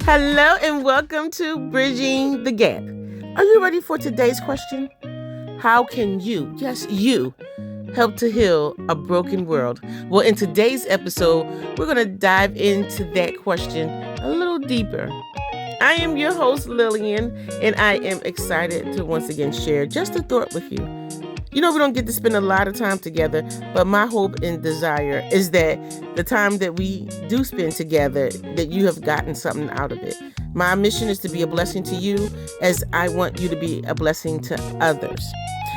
Hello and welcome to Bridging the Gap. Are you ready for today's question? How can you, yes, you, help to heal a broken world? Well, in today's episode, we're going to dive into that question a little deeper. I am your host, Lillian, and I am excited to once again share just a thought with you. You know, we don't get to spend a lot of time together, but my hope and desire is that the time that we do spend together, that you have gotten something out of it. My mission is to be a blessing to you as I want you to be a blessing to others.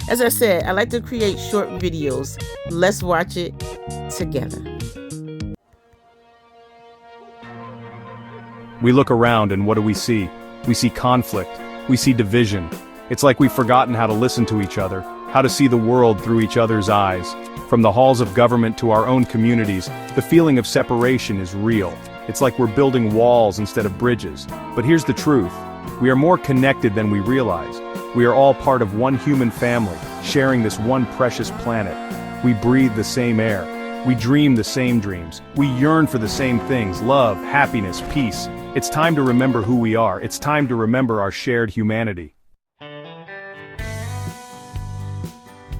As I said, I like to create short videos. Let's watch it together. We look around and what do we see? We see conflict. We see division. It's like we've forgotten how to listen to each other, how to see the world through each other's eyes. From the halls of government to our own communities, the feeling of separation is real. It's like we're building walls instead of bridges. But here's the truth. We are more connected than we realize. We are all part of one human family, sharing this one precious planet. We breathe the same air. We dream the same dreams. We yearn for the same things: love, happiness, peace. It's time to remember who we are. It's time to remember our shared humanity.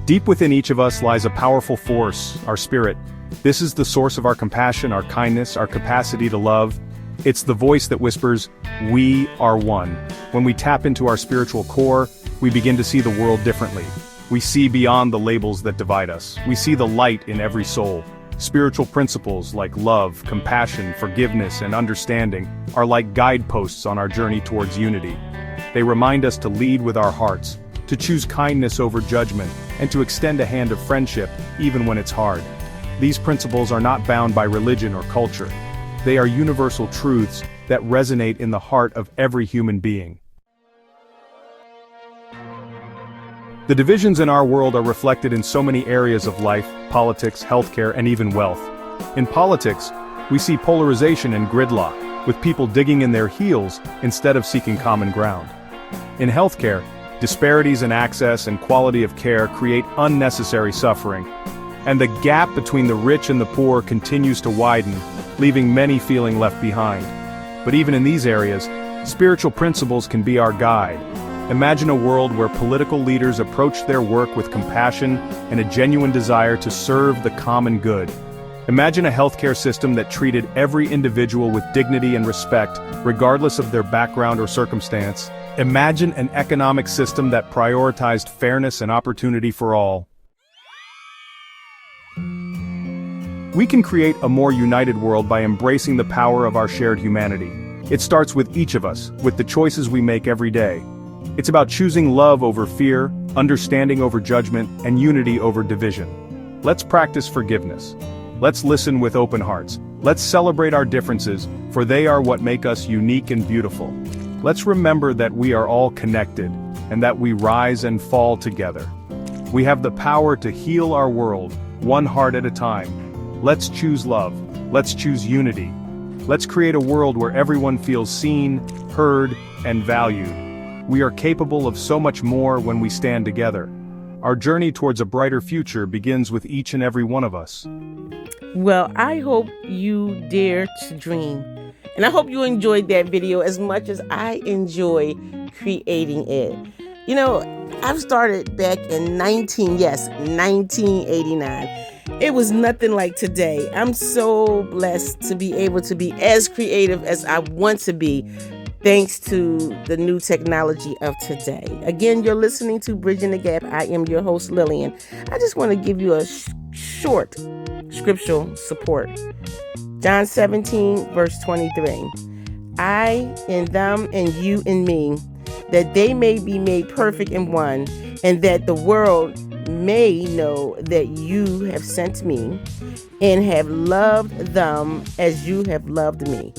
Deep within each of us lies a powerful force, our spirit. This is the source of our compassion, our kindness, our capacity to love. It's the voice that whispers, "We are one." When we tap into our spiritual core, we begin to see the world differently. We see beyond the labels that divide us. We see the light in every soul. Spiritual principles like love, compassion, forgiveness, and understanding are like guideposts on our journey towards unity. They remind us to lead with our hearts, to choose kindness over judgment, and to extend a hand of friendship even when it's hard. These principles are not bound by religion or culture. They are universal truths that resonate in the heart of every human being. The divisions in our world are reflected in so many areas of life: politics, healthcare, and even wealth. In politics, we see polarization and gridlock, with people digging in their heels instead of seeking common ground. In healthcare, disparities in access and quality of care create unnecessary suffering, and the gap between the rich and the poor continues to widen, leaving many feeling left behind. But even in these areas, spiritual principles can be our guide. Imagine a world where political leaders approach their work with compassion and a genuine desire to serve the common good. Imagine a healthcare system that treated every individual with dignity and respect, regardless of their background or circumstance. Imagine an economic system that prioritized fairness and opportunity for all. We can create a more united world by embracing the power of our shared humanity. It starts with each of us, with the choices we make every day. It's about choosing love over fear, understanding over judgment, and unity over division. Let's practice forgiveness. Let's listen with open hearts. Let's celebrate our differences, for they are what make us unique and beautiful. Let's remember that we are all connected, and that we rise and fall together. We have the power to heal our world, one heart at a time. Let's choose love. Let's choose unity. Let's create a world where everyone feels seen, heard, and valued. We are capable of so much more when we stand together. Our journey towards a brighter future begins with each and every one of us. Well, I hope you dare to dream. And I hope you enjoyed that video as much as I enjoy creating it. You know, I've started back in 1989. It was nothing like today. I'm so blessed to be able to be as creative as I want to be, thanks to the new technology of today. Again, you're listening to Bridging the Gap. I am your host, Lillian. I just want to give you a short scriptural support. John 17, verse 23. I in them and you in me, that they may be made perfect in one, and that the world may know that you have sent me and have loved them as you have loved me.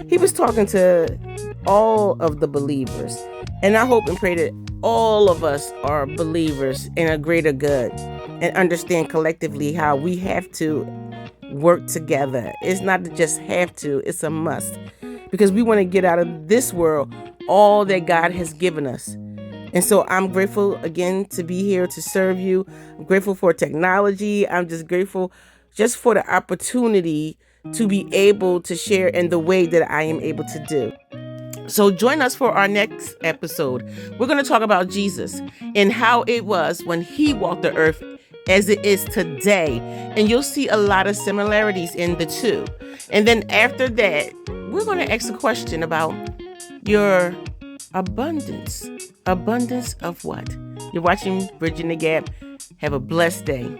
He was talking to all of the believers, and I hope and pray that all of us are believers in a greater good and understand collectively how we have to work together. It's not just have to, it's a must, because we want to get out of this world all that God has given us. And so I'm grateful again to be here to serve you. I'm grateful for technology. I'm just grateful just for the opportunity to be able to share in the way that I am able to do. So join us for our next episode. We're going to talk about Jesus and how it was when he walked the earth as it is today. And you'll see a lot of similarities in the two. And then after that, we're going to ask a question about your abundance. Abundance of what? You're watching Bridging the Gap. Have a blessed day.